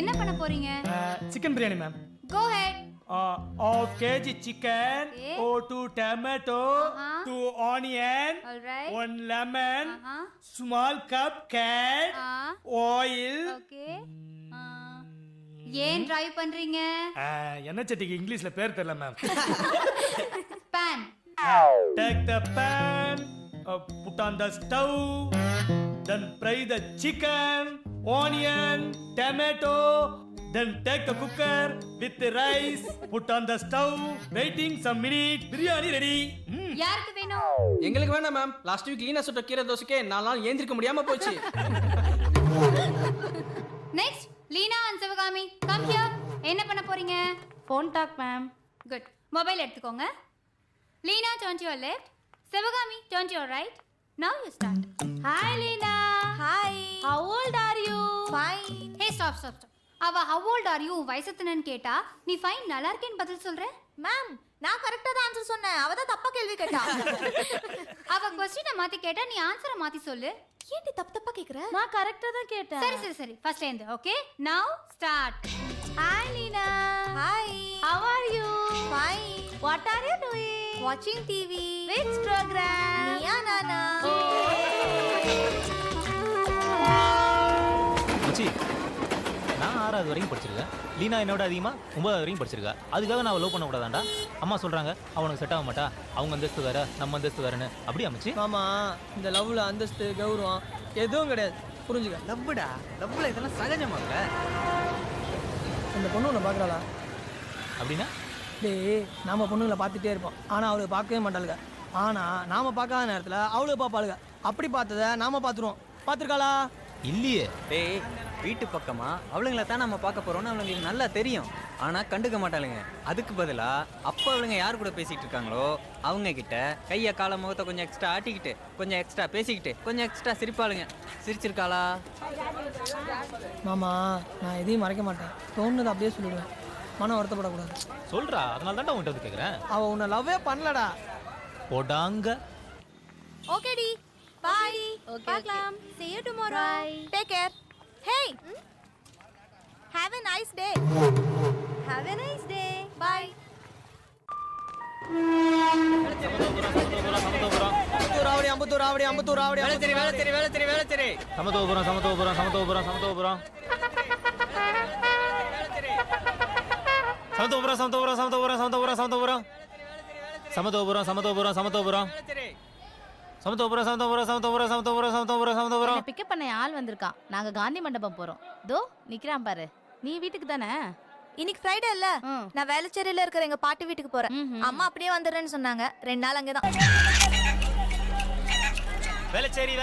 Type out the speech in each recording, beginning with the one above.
என்ன பண்ண போறீங்க? Chicken biryani ma'am. Go ahead. Half kg chicken, Okay. 2 tomato, 2 onion, Alright. 1 lemon, Uh-huh. small cup cat, oil. Okay. ஏன் drive பண்றீங்க? என்ன சட்டிக்கு இங்கிலீஷ்ல பேர் தெரியல ma'am. pan. Take the pan, put on the stove, then fry the chicken, onion, tomato, then take the cooker with the rice, put on the stove, waiting some minute, biryani ready. யாருக்கு வேணும்? எங்களுக்கு வேணாம் ma'am. Last week Leena சுட்ட கீரை தோசைக்கே 4 நாள் ஏந்திருக்க முடியாம போச்சு. Next Leena and Sivakami come here. என்ன பண்ண போறீங்க? Phone talk ma'am. Good. Mobile எடுத்துக்கோங்க. Leena turn to your left. Sivakami turn to your right. Now you start. Hi Leena. Hi. How old are you? Fine. Hey stop. அவ how old are you வயசத்துனன்னு கேட்டா நீ fine நல்லா இருக்கேன்னு பதில் சொல்ற. மேம் நான் கரெக்டா தான் ஆன்சர் சொன்னேன். அவ தான் தப்பா கேள்வி கேட்டா. அவ क्वेश्चனை மாத்தி கேட்டா நீ ஆன்சரை மாத்தி சொல்லு. ஏன்டி தப்பா கேக்குற? நான் கரெக்ட்டா தான் கேட்டேன். சரி ஃபர்ஸ்ட்ல இருந்து okay. Now start. Hi Leena. Hi. How are you? Fine. What are you doing? வாட்சிங் TV. Which program? Neeya Naana? மச்சி நான் 6வது வரைக்கும் படிச்சிருக்கேன். லீனா என்னோட அதிகமாக 9வது வரைக்கும் படிச்சிருக்கா. அதுக்காக நான் லவ் பண்ண கூடாதாண்டா? அம்மா சொல்கிறாங்க அவனுக்கு செட் ஆக மாட்டா, அவங்க அந்தஸ்து வேற நம்ம அந்தஸ்து வேறன்னு. அப்படியே அமைச்சு மாமா இந்த லவ்ல அந்தஸ்து கௌரவம் எதுவும் கிடையாது, புரிஞ்சுக்க. லவ்வுடா. லவ்ல இதெல்லாம் சகஜமாகல. அந்த பொண்ணு உன்னை பார்க்குறாளா? அப்படின்னா டேய் நாம பொண்ணுங்களை பார்த்துட்டே இருப்போம், ஆனால் அவளுக்கு பார்க்கவே மாட்டாளுங்க. ஆனால் நாம பார்க்காத நேரத்தில் அவளுக்கு பார்ப்பாளுங்க. அப்படி பார்த்ததை நாம பார்த்துருவோம். பார்த்துருக்காளா? இல்லையே. டேய் வீட்டு பக்கமா அவளுங்களை தான் நம்ம பார்க்க போறோம்னு அவங்களுக்கு நல்லா தெரியும். ஆனா கண்டுக்க மாட்டாளுங்க. அதுக்கு பதிலா அப்ப அவளுங்க யார் கூட பேசிட்டு இருக்காங்களோ அவங்க கிட்ட கைய கால முகத்தை கொஞ்சம் எக்ஸ்ட்ரா ஆட்டிக்கிட்டு கொஞ்சம் எக்ஸ்ட்ரா பேசிக்கிட்டு கொஞ்சம் எக்ஸ்ட்ரா சிரிப்பாளுங்க. சிரிச்சிருக்காளா? மாமா நான் எதையும் மறைக்க மாட்டேன், தோணுது அப்படியே சொல்லிடுவேன். மனம் வருத்தப்படக்கூடாது. சொல்கிறா, அதனால தான்டா உன்கிட்ட வந்து கேட்குறேன். அவள் உன்னை லவ்வே பண்ணலடா. போடாங்க. ஓகே டி. பை. பார்க்கலாம். See you tomorrow. Take care. Hey. Have a nice day. Have a nice day. Bye. Ambattur Avadi. வேலை சரி. சமத்துவபுரம். என்னை பிக்கப் பண்ண ஆள் வந்திருக்கான். நாங்க காந்தி மண்டபம் போறோம். தோ நிக்கிறான் பாரு. நீ வீட்டுக்கு தானே? இன்னைக்கு ஃப்ரைடே இல்ல, நான் வேளச்சேரியில இருக்கிற எங்க பாட்டி வீட்டுக்கு போறேன். அம்மா அப்படியே வந்துடுறேன்னு சொன்னாங்க. 2 நாள் அங்கதான். வேளச்சேரி.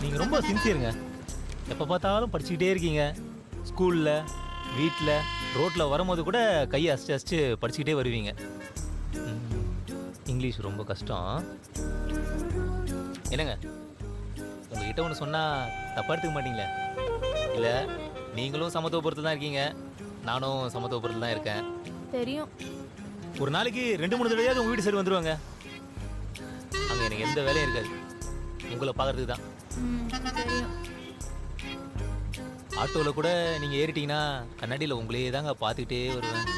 நீங்க ரொம்ப சின்சியருங்க. எப்போ பார்த்தாலும் படிச்சுக்கிட்டே இருக்கீங்க. ஸ்கூல்ல, வீட்டில், ரோட்டில் வரும்போது கூட கையை அசிச்சு படிச்சுக்கிட்டே வருவீங்க. இங்கிலீஷ் ரொம்ப கஷ்டம். என்னங்க உங்ககிட்ட ஒன்று சொன்னால் தப்பாக எடுத்துக்க மாட்டீங்களே? இல்லை நீங்களும் சமத்துவபுரத்தில் தான் இருக்கீங்க, நானும் சமத்துவபுரத்தில் தான் இருக்கேன். தெரியும். ஒரு நாளைக்கு 2-3 தடவையாவது உங்கள் வீட்டு சைடு வந்துடுவாங்க. அங்கே எனக்கு எந்த வேலையும் இருக்காது, உங்களை பார்க்கறதுக்கு தான். தெரியும். ஆட்டோவில் கூட நீங்கள் ஏறிட்டீங்கன்னா கண்ணாடியில் உங்களையே தாங்க பார்த்துக்கிட்டே வருவேன்.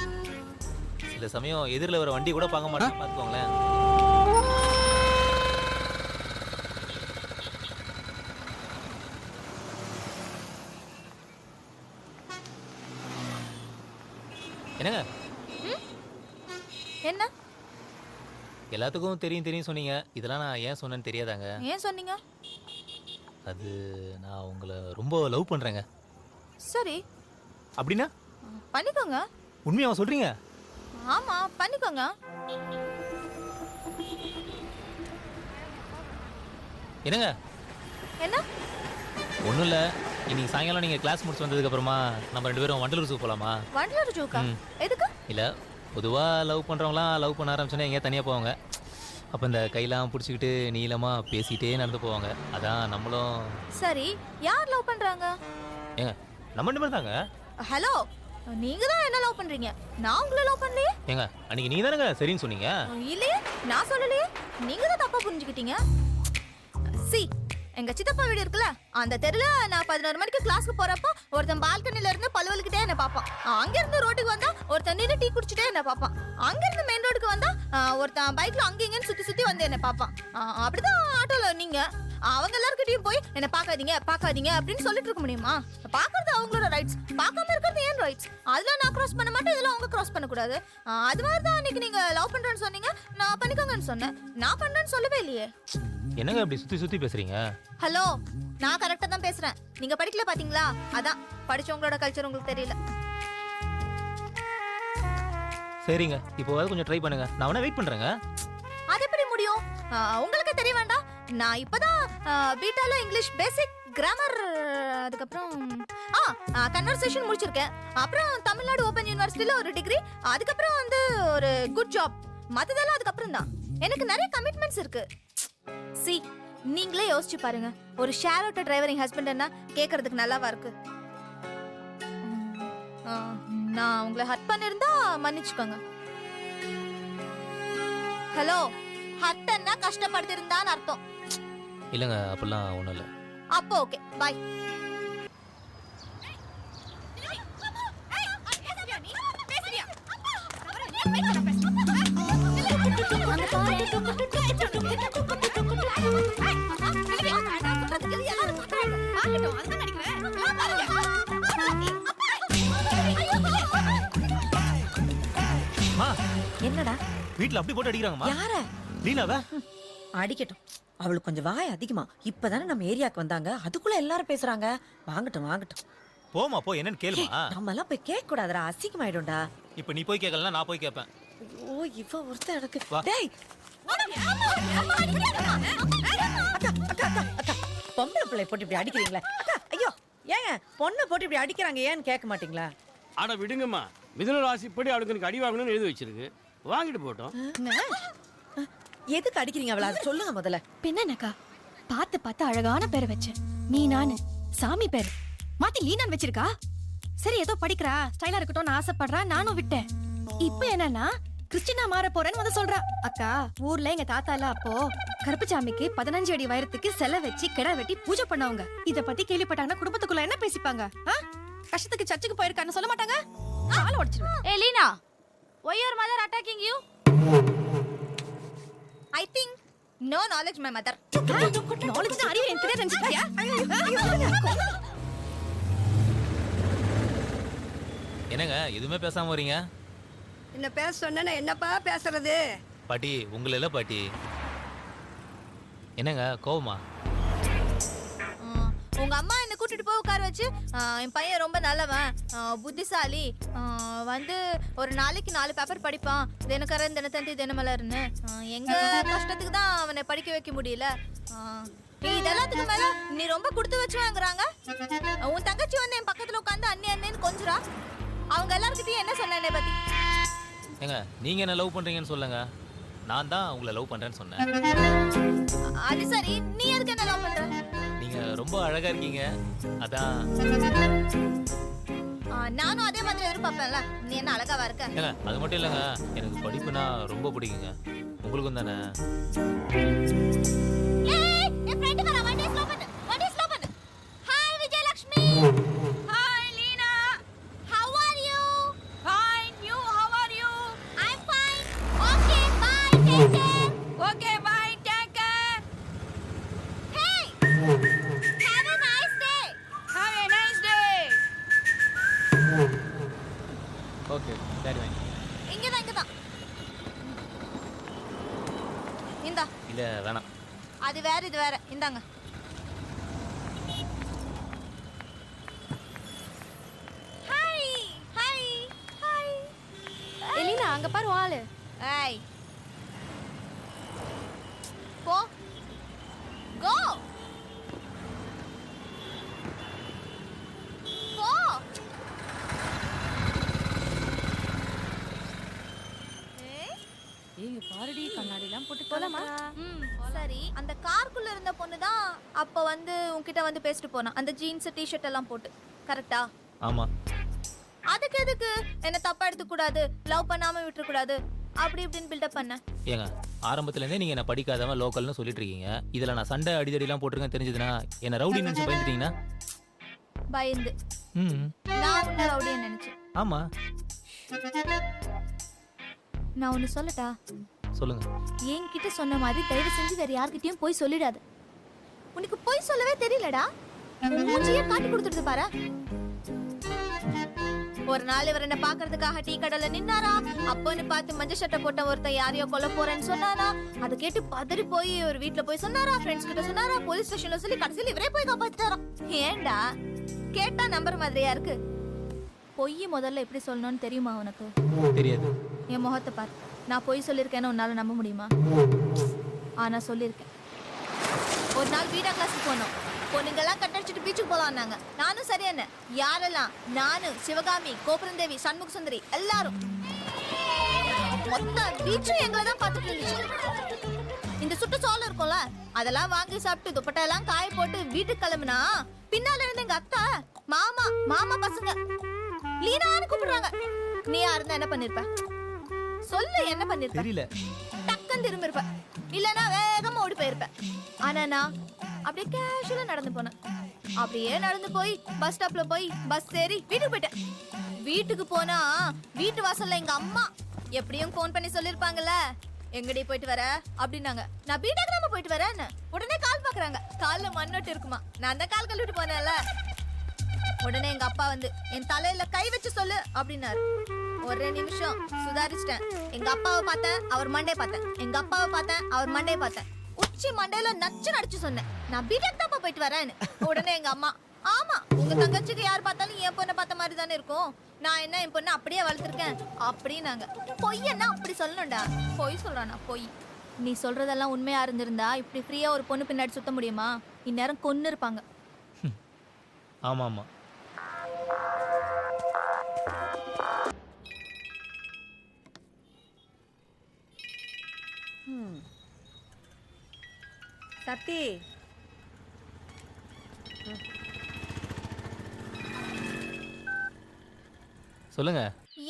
சில சமயம் எதிரில் வர வண்டி கூட பார்க்க மாட்டேன், பார்த்துக்கோங்களேன். என்னங்க என்ன எல்லாத்துக்கும் தெரியும் சொன்னீங்க, இதெல்லாம் நான் ஏன் சொன்னேன்னு தெரியாதாங்க? ஏன் சொன்னீங்க? அது நான் உங்களை ரொம்ப லவ் பண்ணுறேங்க. சரி அப்படின்னா பண்ணிக்கோங்க. உண்மையாக சொல்கிறீங்க? ஆமா பண்ணிக்கோங்க. என்னங்க? என்ன? ஒன்றும் இல்லை, இன்னைக்கு சாயங்காலம் நீங்கள் கிளாஸ் முடிச்சு வந்ததுக்கப்புறமா நம்ம 2 பேரும் வண்டலூர் ஜூ போகலாமா? வண்டலூர் ஜூக்கா? எதுக்கு? இல்லை, பொதுவாக லவ் பண்ணுறவங்களாம் லவ் பண்ண ஆரம்பிச்சோன்னே எங்கேயா தனியாக போவாங்க. அப்போ இந்த கையெல்லாம் பிடிச்சிக்கிட்டு நீளமாக பேசிகிட்டே நடந்து போவாங்க. அதான் நம்மளும். சரி யார் லவ் பண்றாங்க? ஏங்க நம்ம 2 பேர் தாங்க. ஹலோ, நீங்க தான் என்ன லவ் பண்றீங்க, நான் உங்களை லவ் பண்ணலையே. ஏங்க அன்னைக்கு நீங்க தானங்க சரின்னு சொன்னீங்க. இல்லையே, நான் சொல்லலையே, நீங்க தான் தப்பா புரிஞ்சுக்கிட்டீங்க. சி, எங்க சித்தப்பா வீடு இருக்குல்ல, அந்த தெருல நான் 11 மணிக்கு கிளாஸ்க்கு போறப்போ ஒருத்தன் பால்கனில இருந்து பல்வலிக்கிட்டே என்ன பாப்பான். அங்க இருந்து ரோட்டுக்கு வந்தா ஒருத்தன் நின்று டீ குடிச்சிட்டே என்ன பாப்பான். அங்க இருந்து மெயின் ரோடுக்கு வந்தா ஒருத்தன் பைக்ல அங்க இங்கன்னு சுத்தி சுத்தி வந்து என்ன பாப்பான். அப்படிதான் ஆட்டோல நீங்க அவங்க எல்லார்கிட்டயும் போய் என்ன பாக்காதீங்க பாக்காதீங்க அப்படின்னு சொல்லிட்டு இருக்க முடியுமா? பாக்குறது அவங்களோட ரைட்ஸ், பார்க்காம இருக்கிறது ஏன் ரைட்ஸ். அதுல நான் கிராஸ் பண்ண மாட்டேன், இதெல்லாம் அவங்க கிராஸ் பண்ண கூடாது. அது மாதிரி தான் அன்னைக்கு நீங்க லவ் பண்றேன்னு சொன்னீங்க, நான் பண்ணிக்கோங்கன்னு சொன்னேன். நான் பண்றேன்னு சொல்லவே இல்லையே. என்னங்க அப்படி சுத்தி சுத்தி பேசுறீங்க? ஹலோ, நான் கரெக்டா தான் பேசுறேன். நீங்க படிக்கல பாத்தீங்களா? அதான் படிச்சவங்களோட கல்ச்சர் உங்களுக்கு தெரியல. சரிங்க, இப்போ கொஞ்சம் ட்ரை பண்ணுங்க, நான் வேணா வெயிட் பண்றேங்க. அது எப்படி முடியும்? உங்களுக்கு தெரிய வேண்டாம். நான் இப்பதான் பீட்டால இங்கிலீஷ் பேசிக் கிராமர், அதுக்கப்புறம் கன்வர்சேஷன் முடிச்சிருக்கேன். அப்புறம் தமிழ்நாடு ஓபன் யூனிவர்சிட்டில ஒரு டிகிரி, அதுக்கப்புறம் வந்து ஒரு குட் ஜாப். மத்ததெல்லாம் அதுக்கப்புறம் தான். எனக்கு நிறைய கமிட்மெண்ட்ஸ் இருக்கு. சி, நீங்களே யோசிச்சு பாருங்க, ஒரு ஷேர் ஆட்டோ டிரைவரிங் ஹஸ்பண்ட் என்ன கேட்கறதுக்கு நல்லாவா இருக்கு? நான் உங்களை ஹர்ட் பண்ணிருந்தா மன்னிச்சுக்கோங்க. ஹலோ, ஹர்ட்னா கஷ்டப்படுத்திருந்தான்னு அர்த்தம். இல்லங்க அப்படிலாம் ஒண்ணும் இல்ல. அப்போ ஓகே, பை. என்னடா வீட்ல அப்படி போட்டு அடிக்கிறாங்கம்மா. யார? லீலாவ அடிக்கட்டும், அவளுக்கு கொஞ்சம் வாய் அதிகமா. இப்பதானே நம்ம ஏரியாக்கு வந்தாங்க, அதுக்குள்ள எல்லாரும் பேசுறாங்க. வாங்கட்டும் வாங்கட்டும். போமா போ, என்னன்னு கேளுமா. நம்ம எல்லாம் போய் கேட்க கூடாதுடா, அசிங்கமாயிடும்டா. இப்போ நீ போய் கேட்கலன்னா நான் போய் கேட்பேன். ஓ, இவ ஒருத்தன் எனக்கு. வா. டேய், அக்கா அக்கா அக்கா அக்கா, பொம்பளை பிள்ளை போட்டு இப்படி அடிக்கிறீங்களா? அக்கா, ஐயோ, ஏங்க பொண்ணை போட்டு இப்படி அடிக்கிறாங்க, ஏன்னு கேட்க மாட்டீங்களா? ஆட விடுங்கம்மா, மிதுன ராசிப்படி அவளுக்கு எனக்கு அடி வாங்கணும்னு எழுதி வச்சிருக்கு, வாங்கிட்டு போட்டோம். எதுக்கு அடிக்கிறீங்க அவளை, அது சொல்லுங்க முதல்ல. பின்னக்கா, பார்த்து பார்த்து அழகான பேரை வச்சேன். நீ நானு சாமி பேரு மாத்தி லீனான் வச்சிருக்கா. சரி, ஏதோ படிக்கிறா, ஸ்டைலா இருக்கட்டும்னு ஆசைப்படுறா, நானும் விட்டேன். இப்போ என்னன்னா கிறிஸ்டினா மாற போறேன்னு வந்து சொல்றா. அக்கா, ஊர்ல எங்க தாத்தா எல்லாம் அப்போ கருப்புசாமிக்கு 15 அடி உயரத்துக்கு செலை வச்சு கிடா வெட்டி பூஜை பண்ணவங்க. இத பத்தி கேள்விப்பட்டாங்கன்னா குடும்பத்துக்குள்ள என்ன பேசிப்பாங்க? கஷ்டத்துக்கு சர்ச்சுக்கு போயிருக்கான்னு சொல்ல மாட்டாங்க. ஆள உடைச்சிருவேன். ஏ Leena, why your mother attacking you? I think no knowledge my mother. Knowledge அறிவு எனக்கு தெரியாது நினைச்சிட்டியா? என்னங்க எதுவுமே பேசாம வரீங்க? என்ன பேச சொன்னா என்னப்பா பேசுறது? பாட்டி உங்களை இல்ல பாட்டி. என்னங்க கோவமா? உங்க அம்மா என்ன கூட்டிட்டு போய் உட்கார வச்சு, என் பையன் ரொம்ப நல்லவன், புத்திசாலி, வந்து ஒரு நாளைக்கு 4 பேப்பர் படிப்பான், தினக்கரன் தினத்தந்தி தினமலர்னு. எங்க கஷ்டத்துக்கு தான் அவனை படிக்க வைக்க முடியல. இதெல்லாத்துக்கு மேல நீ ரொம்ப கொடுத்து வச்சு வாங்குறாங்க. உன் தங்கச்சி வந்து என் பக்கத்துல உட்காந்து அண்ணே அண்ணேன்னு கொஞ்சுறா. அவங்க எல்லார்கிட்டயும் என்ன சொன்ன என்னை பத்தி? ஏங்க நீங்க என்ன லவ் பண்றீங்கன்னு சொல்லுங்க, நான் தான் உங்களை லவ் பண்றேன்னு சொன்னேன். அது சரி, நீ எதுக்கு என்ன லவ் பண்ற? நீங்க ரொம்ப அழகா இருக்கீங்க, அதான். நானும் அதே மாதிரி எதிர்பார்ப்பேன்ல, நீ என்ன அழகாவா இருக்க? ஏங்க அது மட்டும் இல்லைங்க, எனக்கு படிப்புனா ரொம்ப பிடிக்குங்க, உங்களுக்கும் தானே. என் ஃப்ரெண்ட் வரா, வண்டி ஸ்லோ பண்ணு, வண்டி ஸ்லோ பண்ணு. Hi Vijayalakshmi. Hi Leena. How are you? Fine, you how are you? I'm fine. Okay, bye. Take care. Okay, bye, take care. Hey. Have a nice day. Have a nice day. Okay சரி வாங்க. இங்கதான். இந்தா. இல்ல வேணாம். அது வேற, இது வேற. இந்தாங்க. Hi hi hi. எலினா, அங்க பாரு ஆளு. ஏய், போ, கோ, போ. ஏய் பாருடி, கண்ணாடி எல்லாம் போட்டு போலாமா? சரி, அந்த காருக்குள்ள இருந்த பொண்ணு தான் அப்ப வந்து உன்கிட்ட வந்து பேசிட்டு போனா, அந்த ஜீன்ஸ் டிஷர்ட் எல்லாம் போட்டு, கரெக்டா? ஆமா. அதுக்கு எதுக்கு என்ன தப்பா எடுத்துக்க கூடாது, லவ் பண்ணாம விட்டுற கூடாது அப்படி இப்படின்னு பில்டப் பண்ண. ஏங்க ஆரம்பத்துல இருந்தே நீங்க என்ன படிக்காதவன் லோக்கல்னு சொல்லிட்டு இருக்கீங்க. இதுல நான் சண்டை அடிதடிலாம் போட்டிருக்கேன் தெரிஞ்சதுன்னா என்ன ரவுடி நினைச்சு பயந்துட்டீங்கன்னா? பயந்து ம் நான் உன்ன ரவுடியா நினைச்சேன். ஆமா நான் ஒன்னு சொல்லட்டா? சொல்லுங்க. என்கிட்ட சொன்ன மாதிரி தயவு செஞ்சு வேற யார்கிட்டயும் போய் சொல்லிடாத. உனக்கு போய் சொல்லவே தெரியலடா. உன் மூஞ்சியே காட்டி கொடுத்துட்டு பாரு. ஒரு நாள் இவர் என்ன பாக்குறதுக்காக டீ கடையில நின்னாரா, அப்பன்னு பார்த்து மஞ்சள் சட்டை போட்ட ஒருத்தன் யாரையோ கொல்ல போறேன்னு சொன்னாரா. அதை கேட்டு பதறி போய் ஒரு வீட்டுல போய் சொன்னாரா, ஃப்ரெண்ட்ஸ் கிட்ட சொன்னாரா, போலீஸ் ஸ்டேஷன்ல சொல்லி கடைசியில் இவரே போய் காப்பாத்திட்டாராம். ஏண்டா கேட்டா நம்பர் மாதிரியா இருக்கு? பொய் முதல்ல எப்படி சொல்லணும்னு தெரியுமா உனக்கு? தெரியாது. என் முகத்தை பாரு. நான் பொய் சொல்லியிருக்கேன்னு உன்னால நம்ப முடியுமா? ஆனா சொல்லியிருக்கேன். ஒரு நாள் வீடா கிளாஸுக்கு போனோம். பொண்ணுங்கெல்லாம் கட்டடிச்சிட்டு பீச்சுக்கு போலான்னாங்க. நானும் சரியான யாரெல்லாம்? நானு, சிவகாமி, கோபுரந்தேவி, சண்முக சுந்தரி எல்லாரும். மொத்த பீச்சும் எங்களை தான் பார்த்துட்டு இருந்துச்சு. இந்த சுட்டு சோளம் இருக்கும்ல, அதெல்லாம் வாங்கி சாப்பிட்டு துப்பட்டெல்லாம் காய போட்டு வீட்டுக்கு கிளம்புனா பின்னால இருந்து எங்க அத்தா, மாமா, மாமா பசங்க லீனான்னு கூப்பிடுறாங்க. நீ யாருந்தா என்ன பண்ணிருப்ப? சொல்லு, என்ன பண்ணிருப்ப? தெரியல. டக்குன்னு திரும்பி இருப்ப, இல்லனா வேகமா ஓடி போயிருப்ப. ஆனா நான் அப்படியே கேஷுவலா நடந்து போனேன். அப்படியே நடந்து போய் பஸ் ஸ்டாப்ல போய் பஸ் ஏறி வீட்டுக்கு போயிட்டேன். வீட்டுக்கு போனா வீட்டு வாசல்ல எங்க அம்மா எப்படியும் ஃபோன் பண்ணி சொல்லிருப்பாங்கல்ல, எங்கடி போயிட்டு வர அப்படின்னாங்க. நான் பீட்டா கிராம போயிட்டு வரேன்னு. உடனே கால் பாக்குறாங்க. கால்ல மண்ணொட்டு இருக்குமா. நான் தான் கால் கழுவிட்டு போனேன்ல. உடனே எங்க அப்பா வந்து என் தலையில கை வச்சு சொல்லு அப்படின்னாரு. ஒரு நிமிஷம் சுதாரிச்சிட்டேன். எங்க அப்பாவை பார்த்தேன், அவர் மண்டே பார்த்தேன். எங்க அப்பாவை பார்த்தேன், அவர் மண்டே பார்த்தேன். உச்சி மண்டையில நச்சு நடிச்சு சொன்னேன், நான் பீட்டக் தாப்பா போயிட்டு வரேன்னு. உடனே எங்க அம்மா, ஆமா உங்க தங்கச்சிக்கு யார் பார்த்தாலும் என் பொண்ணை பார்த்த மாதிரி தானே இருக்கும், நான் என்ன என் பொண்ணை அப்படியே வளர்த்துருக்கேன் அப்படின்னாங்க. பொய்யன்னா அப்படி சொல்லணும்டா. பொய் சொல்றானா? பொய். நீ சொல்றதெல்லாம் உண்மையா இருந்திருந்தா இப்படி ஃப்ரீயா ஒரு பொண்ணு பின்னாடி சுத்த முடியுமா? இந்நேரம் கொன்னு இருப்பாங்க. ஆமா ஆமா. சத்தி, சொல்லுங்க.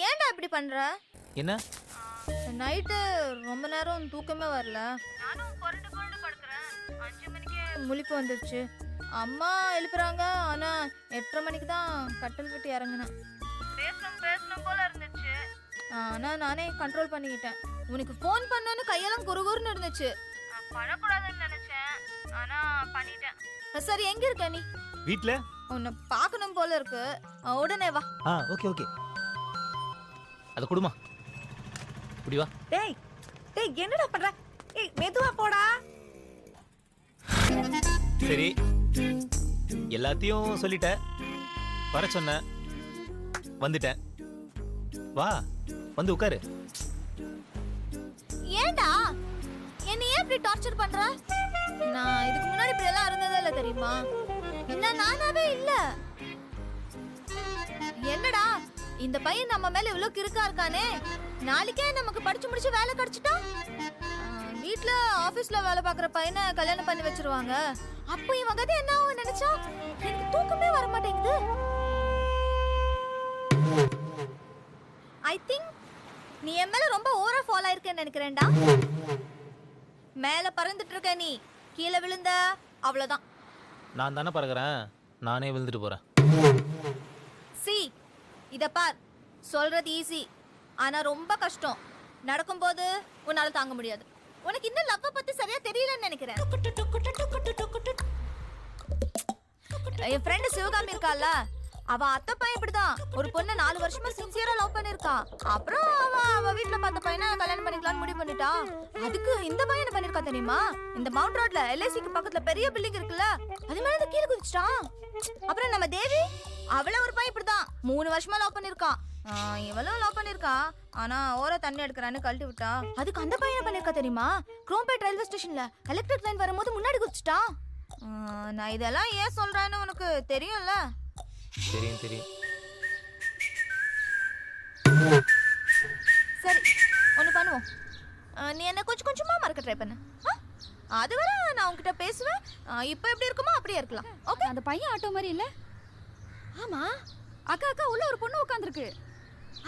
ஏன்டா இப்படி பண்ற? என்ன? நைட்டு ரொம்ப நேரம் தூக்கமே வரல. நானும் கொரண்டு கொரண்டு படுக்கிறேன். 5 மணிக்கு முழிப்பு வந்துருச்சு. அம்மா எழுப்புறாங்க. ஆனா 8:30 மணிக்கு தான் கட்டில் விட்டு இறங்கினேன். பேசணும் போல இருந்துச்சு. ஆனா நானே கண்ட்ரோல் பண்ணிக்கிட்டேன். உனக்கு ஃபோன் பண்ணனும் கையெல்லாம் குறுகுறுன்னு இருந்துச்சு. பண்ணக்கூடாதுன்னு நினைச்சேன், ஆனா பண்ணிட்டேன். சரி, எங்க இருக்க நீ? வீட்ல. உன்னை பார்க்கணும் போல இருக்கு. உடனே வா. Okay okay. அத குடுமா. இப்படி வா. டேய் டேய், என்னடா பண்ற? ஏய் மெதுவா போடா. சரி, எல்லாத்தையும் சொல்லிட்ட. வர சொன்ன, வந்துட்டேன். வா, வந்து உட்காரு. ஏண்டா என்ன ஏன் இப்படி டார்ச்சர் பண்ற? நான் இதுக்கு முன்னாடி இப்படி எல்லாம் இருந்ததே இல்ல தெரியுமா? என்ன நானாவே இல்ல. என்னடா இந்த பையன் நம்ம மேல இவ்வளவு கிறுக்கா இருக்கானே, நாளைக்கே நமக்கு படிச்சு முடிச்சு வேலை கிடைச்சிட்டா வீட்ல ஆபீஸ்ல வேலை பாக்குற பையனை கல்யாணம் பண்ணி வச்சிருவாங்க. அப்ப இவன் கதை என்ன ஆகும் நினைச்சா எனக்கு தூக்கமே வர மாட்டேங்குது. ஐ திங்க் நீ என் மேல ரொம்ப ஓவரா ஃபாலோ ஆயிருக்கேன்னு நினைக்கிறேன்டா. மேல பறந்துட்டு இருக்க நீ, கீழே விழுந்த அவ்வளவுதான். நான் தானே பறக்குறேன், நானே விழுந்துட்டு போறேன். சி, இத பார், சொல்றது ஈஸி, ஆனா ரொம்ப கஷ்டம். நடக்கும்போது உன்னால தாங்க முடியாது. உனக்கு இன்னும் லவ் பத்தி சரியா தெரியலன்னு நினைக்கிறேன். என் ஃப்ரெண்ட் சிவகாமி இருக்கால, அவ அத்தை பையன் இப்படிதான் ஒரு பொண்ணை 4 வருஷமா சின்சியரா லவ் பண்ணிருக்கா. அப்புறம் அவ வீட்டுல பார்த்த பையனை கல்யாணம் பண்ணிக்கலாம்னு முடிவு பண்ணிட்டா. அதுக்கு இந்த பையனை பண்ணிருக்கா தெரியுமா? இந்த மவுண்ட் ரோட்ல எல்ஐசிக்கு பக்கத்துல பெரிய பில்டிங் இருக்குல்ல, அது மேல கீழே குதிச்சிட்டான். அப்புறம் நம்ம தேவி, அவள ஒரு பையன் இப்படிதான் 3 வருஷமா லவ் பண்ணிருக்கான். இவளும் லவ் பண்ணிருக்கா, ஆனா ஓர தண்ணி எடுக்கிறான்னு கழட்டி விட்டா. அதுக்கு அந்த பையனை பண்ணிருக்கா தெரியுமா? குரோம்பேட் ரயில்வே ஸ்டேஷன்ல எலக்ட்ரிக் லைன் வரும்போது முன்னாடி குதிச்சிட்டான். நான் இதெல்லாம் ஏன் சொல்றேன்னு உனக்கு தெரியும்ல? தெரியும் தெரியும். சரி, ஒண்ணு பண்ணுவோம். நீ என்ன கொஞ்சம் கொஞ்சமா மறக்க ட்ரை பண்ணு. அதுவரை நான் உன்கிட்ட பேசுவேன். இப்போ எப்படி இருக்குமோ அப்படியே இருக்கலாம். ஓகே? அந்த பையன் ஆட்டோ மாதிரி இல்ல? ஆமா, அக்கா அக்கா உள்ள ஒரு பொண்ணு உட்காந்துருக்கு.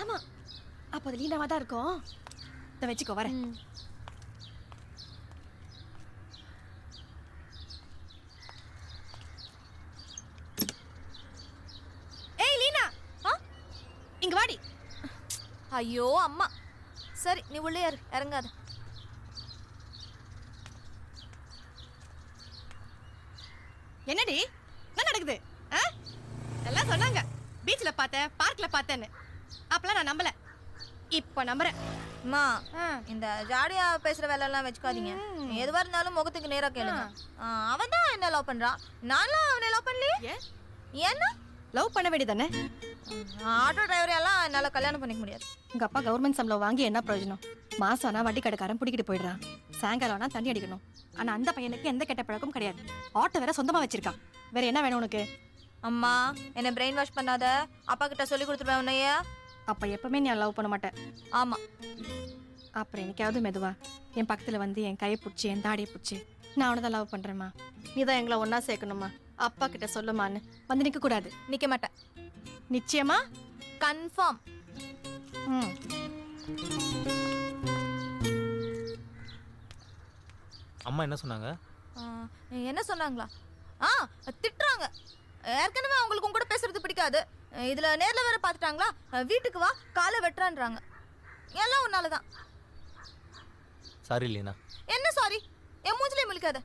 ஆமா, அப்போ அது லீனாவா தான் இருக்கும். இதை வச்சுக்கோ, வரேன். ஏய் லீனா, இங்க வாடி. ஐயோ அம்மா. சரி நீ உள்ளே ஏறு, இறங்காத. என்னடி என்ன நடக்குது? எல்லாம் சொன்னாங்க பீச்ல பார்த்தேன், பார்க்ல பார்த்தேன்னு. அப்பலாம் நான் நம்பல, இப்போ நம்புறேன். அம்மா இந்த ஜாடியா பேசுற வேலை எல்லாம் வச்சுக்காதீங்க. எதுவா இருந்தாலும் முகத்துக்கு நேரா கேளுங்க. அவன் தான் என்ன லவ் பண்றான், நானும் அவனை லவ் பண்ணலையே. ஏன்னா லவ் பண்ண வேண்டியதானே? ஆட்டோ டிரைவரையெல்லாம் என்னால கல்யாணம் பண்ணிக்க முடியாது. உங்க அப்பா கவர்மெண்ட் சம்பளம் வாங்கி என்ன பிரயோஜனம்? மாசம் ஆனா வட்டி கடைக்காரன் பிடிக்கிட்டு போயிடுறான், சாயங்காலம் ஆனா தண்ணி அடிக்கணும். ஆனா அந்த பையனுக்கு எந்த கெட்ட பழக்கமும் கிடையாது. ஆட்டோ வேற சொந்தமா வச்சிருக்கான். வேற என்ன வேணும் உனக்கு? அம்மா என்ன பிரெயின் வாஷ் பண்ணாத, அப்பா கிட்ட சொல்லி கொடுத்துருவேன் உன்னைய. அப்ப எப்பவுமே நீ லவ் பண்ண மாட்டேன். ஆமா. அப்புறம் என்னைக்காவது மெதுவா என் பக்கத்துல வந்து என் கையை பிடிச்சி என் தாடியை பிடிச்சி நான் அவனை தான் லவ் பண்றேம்மா, நீ தான் எங்களை ஒன்னா சேர்க்கணுமா, அப்பா கிட்ட சொல்லுமான்னு வந்து நிக்க கூடாது. நிக்க மாட்டேன். நிச்சயமா? கன்ஃபார்ம். அம்மா என்ன சொன்னாங்க? என்ன சொன்னாங்களா? திட்டுறாங்க. ஏற்கனவே அவங்களுக்கு உங்க கூட பேசுறது பிடிக்காது, இதுல நேர்ல வேற பாத்துட்டாங்களா, வீட்டுக்கு வா காலை வெட்டுறான்றாங்க. எல்லாம் உன்னாலதான். சாரி லீனா. என்ன சாரி? என் மூஞ்சிலே முழிக்காத.